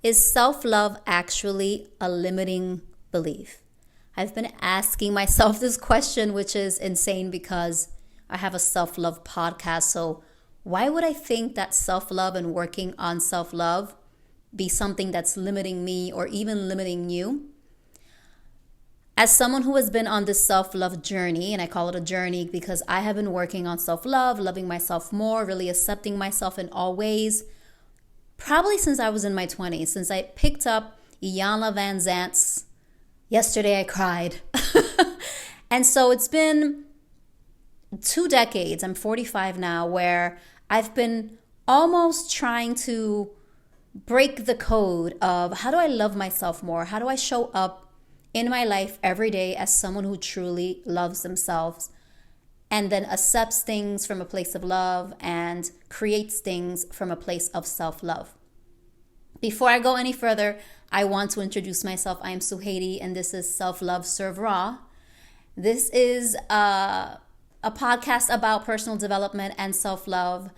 Is self-love actually a limiting belief? I've been asking myself this question, which is insane because I have a self-love podcast. So why would I think that self-love and working on self-love be something that's limiting me or even limiting you? As someone who has been on this self-love journey, and I call it a journey because I have been working on self-love, loving myself more, really accepting myself in all ways, probably since I was in my 20s, since I picked up Iyanla Vanzant's Yesterday I Cried. And so it's been 2 decades, I'm 45 now, where I've been almost trying to break the code of how do I love myself more? How do I show up in my life every day as someone who truly loves themselves and then accepts things from a place of love and creates things from a place of self-love. Before I go any further, I want to introduce myself. I am Suhaiti, and this is Self-Love Serve Raw. This is a podcast about personal development and self-love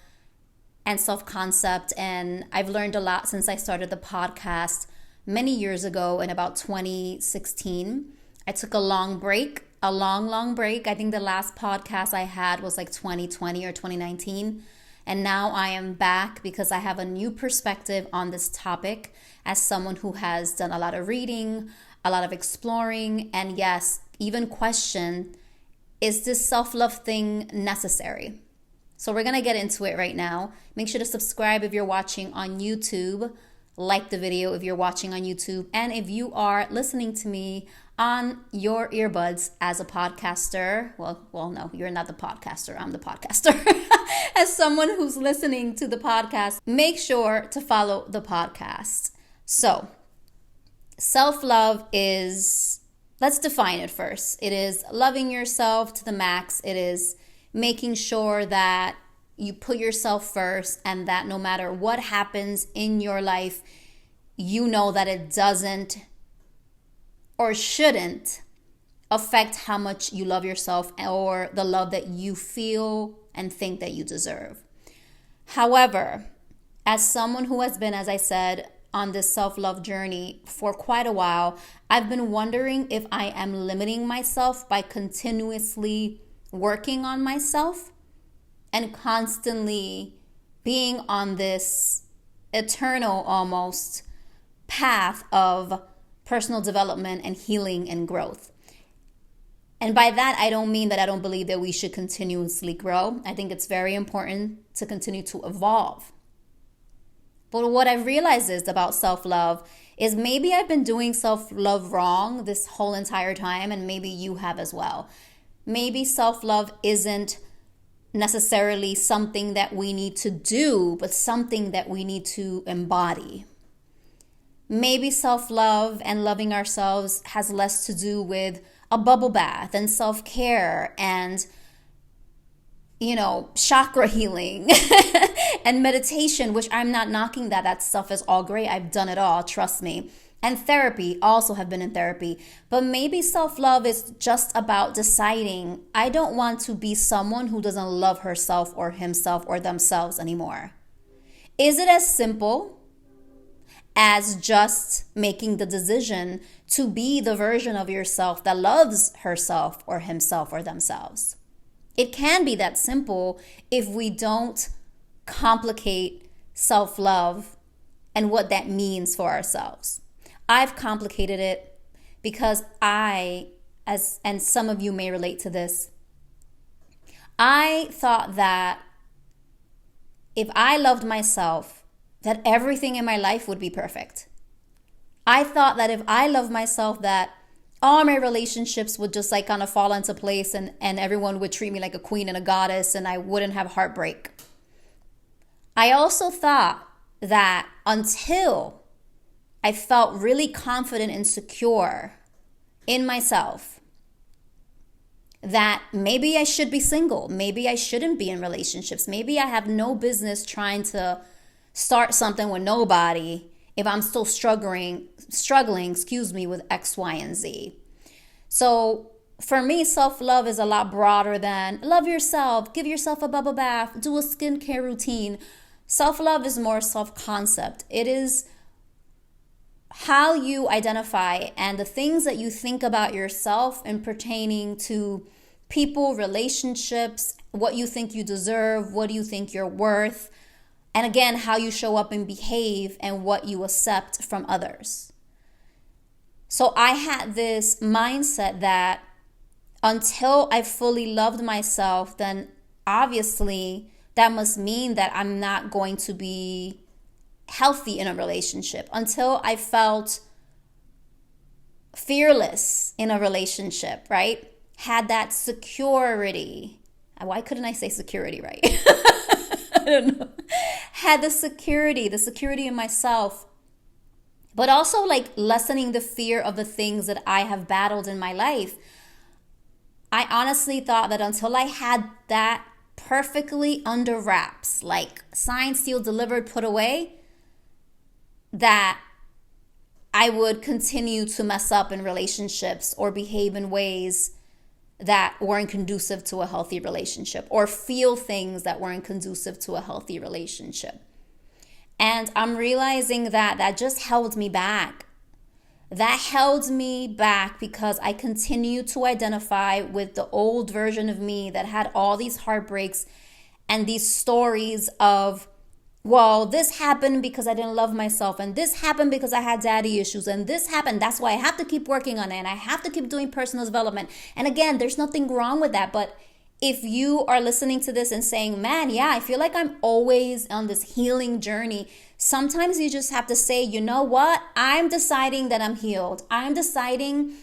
and self-concept, and I've learned a lot since I started the podcast many years ago in about 2016. I took a long break. Long break. I think the last podcast I had was like 2020 or 2019. And now I am back because I have a new perspective on this topic as someone who has done a lot of reading, a lot of exploring, and yes, even question, is this self-love thing necessary? So we're going to get into it right now. Make sure to subscribe if you're watching on YouTube. Like the video if you're watching on YouTube. And if you are listening to me on your earbuds as a podcaster, well, no, you're not the podcaster. I'm the podcaster. As someone who's listening to the podcast, make sure to follow the podcast. So, self-love is, let's define it first. It is loving yourself to the max. It is making sure that you put yourself first and that no matter what happens in your life, you know that it doesn't or shouldn't affect how much you love yourself or the love that you feel and think that you deserve. However, as someone who has been, as I said, on this self-love journey for quite a while, I've been wondering if I am limiting myself by continuously working on myself and constantly being on this eternal almost path of personal development and healing and growth. And by that, I don't mean that I don't believe that we should continuously grow. I think it's very important to continue to evolve. But what I've realized is about self-love is maybe I've been doing self-love wrong this whole entire time, and maybe you have as well. Maybe self-love isn't necessarily something that we need to do, but something that we need to embody. Maybe self-love and loving ourselves has less to do with a bubble bath and self-care and, chakra healing and meditation, which I'm not knocking that. That stuff is all great. I've done it all, trust me. And therapy, also have been in therapy. But maybe self-love is just about deciding, I don't want to be someone who doesn't love herself or himself or themselves anymore. Is it as simple as just making the decision to be the version of yourself that loves herself or himself or themselves? It can be that simple if we don't complicate self-love and what that means for ourselves. I've complicated it because and some of you may relate to this, I thought that if I loved myself, that everything in my life would be perfect. I thought that if I loved myself, that all my relationships would just kind of fall into place and everyone would treat me like a queen and a goddess and I wouldn't have heartbreak. I also thought that until I felt really confident and secure in myself, that maybe I should be single. Maybe I shouldn't be in relationships. Maybe I have no business trying to start something with nobody if I'm still struggling, with X, Y, and Z. So for me, self-love is a lot broader than love yourself, give yourself a bubble bath, do a skincare routine. Self-love is more self-concept. It is how you identify and the things that you think about yourself and pertaining to people, relationships, what you think you deserve, what do you think you're worth, and again, how you show up and behave and what you accept from others. So I had this mindset that until I fully loved myself, then obviously that must mean that I'm not going to be healthy in a relationship. Until I felt fearless in a relationship, right? Had that security. Why couldn't I say security right? I don't know. Had the security in myself, but also like lessening the fear of the things that I have battled in my life. I honestly thought that until I had that perfectly under wraps, like signed, sealed, delivered, put away, that I would continue to mess up in relationships or behave in ways that weren't conducive to a healthy relationship, or feel things that weren't conducive to a healthy relationship. And I'm realizing that that just held me back. That held me back because I continue to identify with the old version of me that had all these heartbreaks and these stories of, well, this happened because I didn't love myself, and this happened because I had daddy issues, and this happened. That's why I have to keep working on it, and I have to keep doing personal development. And again, there's nothing wrong with that. But if you are listening to this and saying, man, yeah, I feel like I'm always on this healing journey, sometimes you just have to say, you know what? I'm deciding that I'm healed. I'm deciding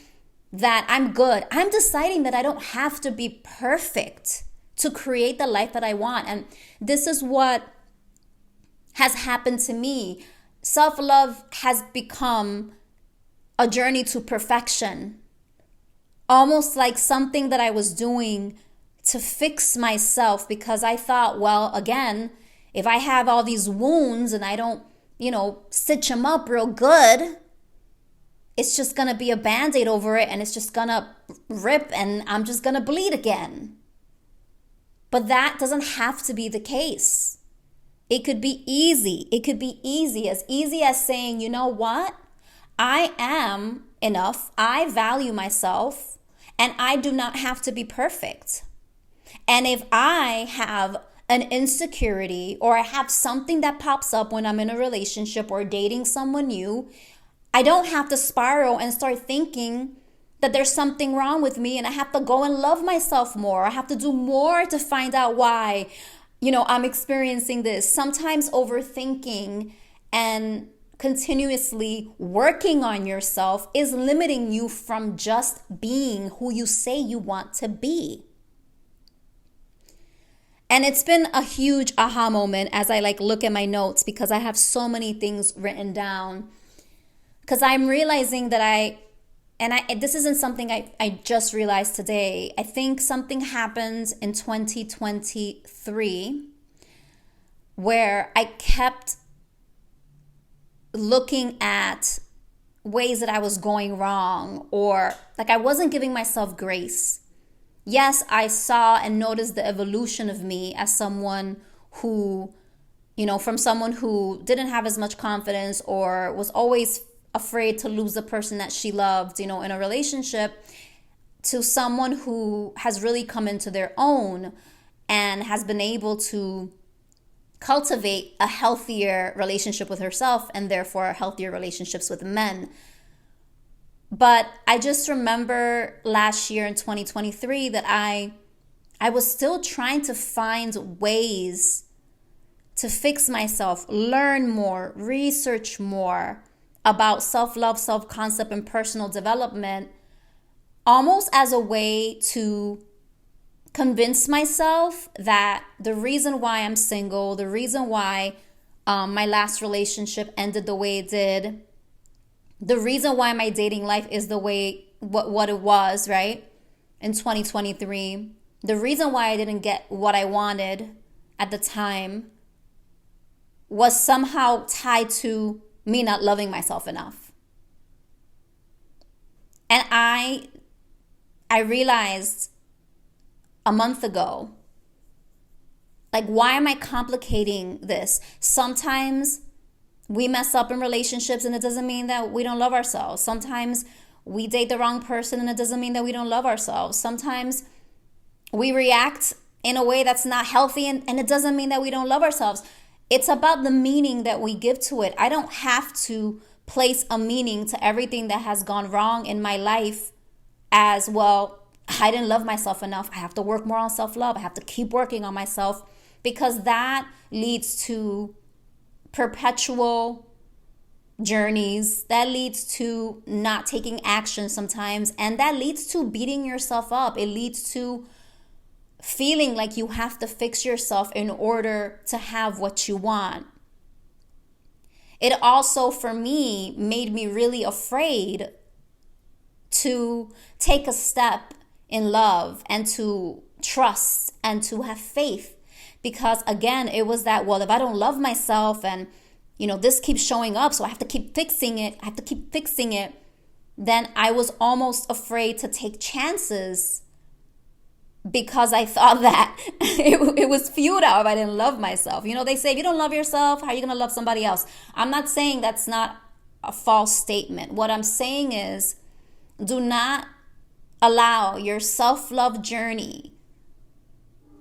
that I'm good. I'm deciding that I don't have to be perfect to create the life that I want. And this is what has happened to me. Self-love has become a journey to perfection, almost like something that I was doing to fix myself, because I thought, well, again, if I have all these wounds and I don't, stitch them up real good, it's just going to be a Band-Aid over it, and it's just going to rip, and I'm just going to bleed again. But that doesn't have to be the case. It could be easy. It could be easy as saying, you know what? I am enough. I value myself, and I do not have to be perfect. And if I have an insecurity, or I have something that pops up when I'm in a relationship or dating someone new, I don't have to spiral and start thinking that there's something wrong with me and I have to go and love myself more. I have to do more to find out why I'm experiencing this. Sometimes overthinking and continuously working on yourself is limiting you from just being who you say you want to be. And it's been a huge aha moment as I look at my notes, because I have so many things written down. Because I'm realizing that this isn't something I just realized today. I think something happened in 2023 where I kept looking at ways that I was going wrong, or I wasn't giving myself grace. Yes, I saw and noticed the evolution of me as someone who, from someone who didn't have as much confidence or was always afraid to lose the person that she loved, in a relationship, to someone who has really come into their own and has been able to cultivate a healthier relationship with herself and therefore healthier relationships with men. But I just remember last year in 2023 that I was still trying to find ways to fix myself, learn more, research more about self-love, self-concept, and personal development, almost as a way to convince myself that the reason why I'm single, the reason why my last relationship ended the way it did, the reason why my dating life is the way what it was, right, in 2023, the reason why I didn't get what I wanted at the time was somehow tied to me not loving myself enough. And I realized a month ago, why am I complicating this? Sometimes we mess up in relationships, and it doesn't mean that we don't love ourselves. Sometimes we date the wrong person, and it doesn't mean that we don't love ourselves. Sometimes we react in a way that's not healthy, and it doesn't mean that we don't love ourselves. It's about the meaning that we give to it. I don't have to place a meaning to everything that has gone wrong in my life as, well, I didn't love myself enough. I have to work more on self-love. I have to keep working on myself, because that leads to perpetual journeys. That leads to not taking action sometimes, and that leads to beating yourself up. It leads to feeling like you have to fix yourself in order to have what you want. It also, for me, made me really afraid to take a step in love and to trust and to have faith. Because again, it was that, well, if I don't love myself and, this keeps showing up, so I have to keep fixing it. Then I was almost afraid to take chances, because I thought that it was futile if I didn't love myself. They say, if you don't love yourself, how are you going to love somebody else? I'm not saying that's not a false statement. What I'm saying is, do not allow your self-love journey,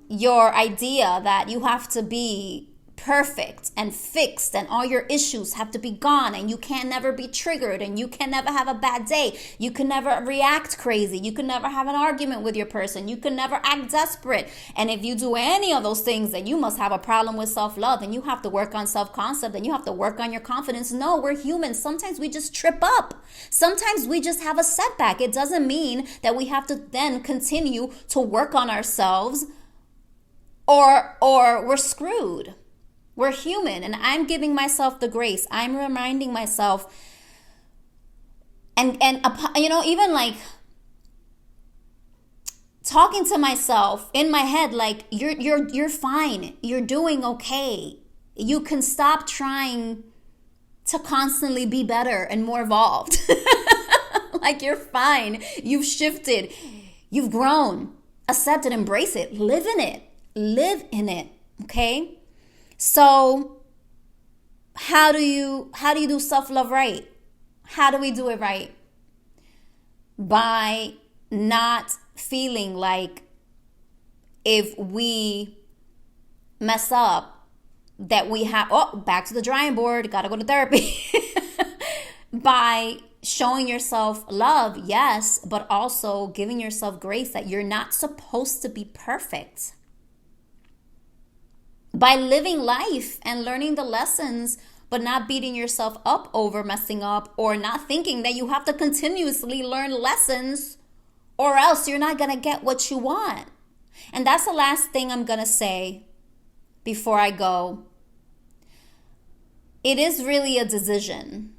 your idea that you have to be perfect and fixed and all your issues have to be gone and you can never be triggered and you can never have a bad day. You can never react crazy. You can never have an argument with your person. You can never act desperate. And if you do any of those things, then you must have a problem with self-love and you have to work on self-concept and you have to work on your confidence. No, we're humans. Sometimes we just trip up. Sometimes we just have a setback. It doesn't mean that we have to then continue to work on ourselves or we're screwed. We're human, and I'm giving myself the grace. I'm reminding myself, and even like talking to myself in my head, like you're fine. You're doing okay. You can stop trying to constantly be better and more evolved. Like, you're fine. You've shifted. You've grown. Accept it. Embrace it. Live in it. Live in it. Okay? So how do you do self-love right? How do we do it right? By not feeling like if we mess up that we have, back to the drawing board, gotta go to therapy. By showing yourself love, yes, but also giving yourself grace that you're not supposed to be perfect. By living life and learning the lessons, but not beating yourself up over messing up, or not thinking that you have to continuously learn lessons or else you're not going to get what you want. And that's the last thing I'm going to say before I go. It is really a decision.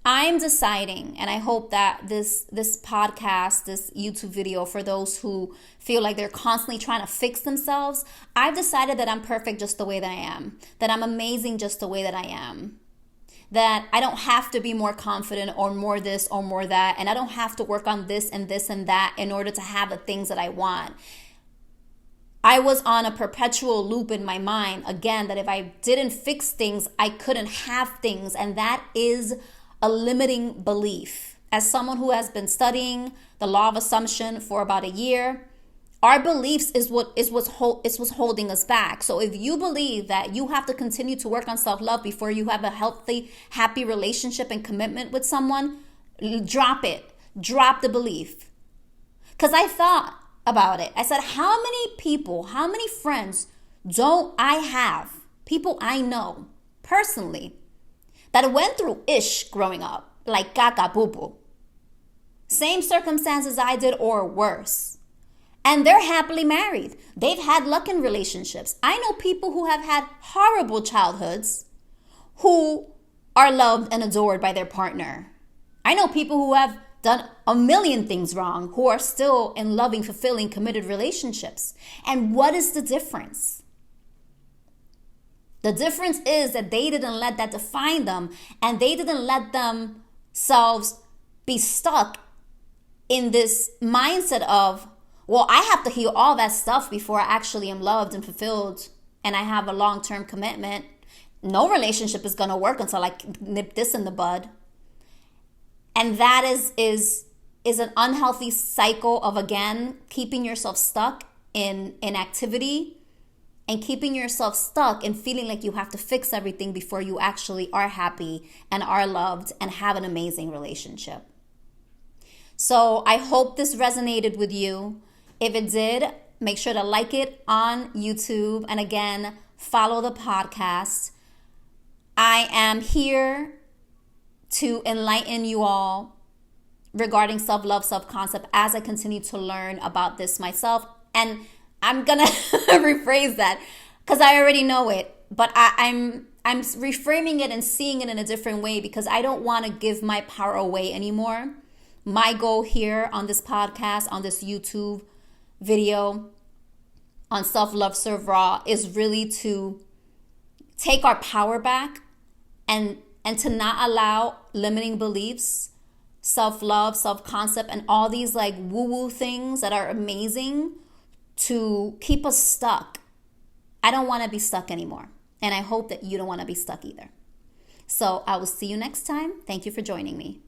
I'm deciding, and I hope that this podcast, this YouTube video, for those who feel like they're constantly trying to fix themselves, I've decided that I'm perfect just the way that I am, that I'm amazing just the way that I am, that I don't have to be more confident or more this or more that, and I don't have to work on this and this and that in order to have the things that I want. I was on a perpetual loop in my mind, again, that if I didn't fix things, I couldn't have things, and that is a limiting belief. As someone who has been studying the law of assumption for about a year, our beliefs is what's holding us back. So if you believe that you have to continue to work on self-love before you have a healthy, happy relationship and commitment with someone, drop it. Drop the belief. Because I thought about it. I said, how many people, how many friends don't I have, people I know personally, that went through ish growing up, like caca poo. Same circumstances I did or worse. And they're happily married. They've had luck in relationships. I know people who have had horrible childhoods who are loved and adored by their partner. I know people who have done a million things wrong who are still in loving, fulfilling, committed relationships. And what is the difference? The difference is that they didn't let that define them, and they didn't let themselves be stuck in this mindset of, well, I have to heal all that stuff before I actually am loved and fulfilled and I have a long-term commitment. no relationship is going to work until I nip this in the bud. And that is an unhealthy cycle of, again, keeping yourself stuck in activity and keeping yourself stuck in feeling like you have to fix everything before you actually are happy and are loved and have an amazing relationship. So I hope this resonated with you. If it did, make sure to like it on YouTube. And again, follow the podcast. I am here to enlighten you all regarding self-love, self-concept as I continue to learn about this myself. And I'm going to rephrase that because I already know it. But I'm reframing it and seeing it in a different way because I don't want to give my power away anymore. My goal here on this podcast, on this YouTube video, on Self-Love Serve Raw is really to take our power back and to not allow limiting beliefs, self-love, self-concept, and all these like woo-woo things that are amazing to keep us stuck. I don't want to be stuck anymore. And I hope that you don't want to be stuck either. So I will see you next time. Thank you for joining me.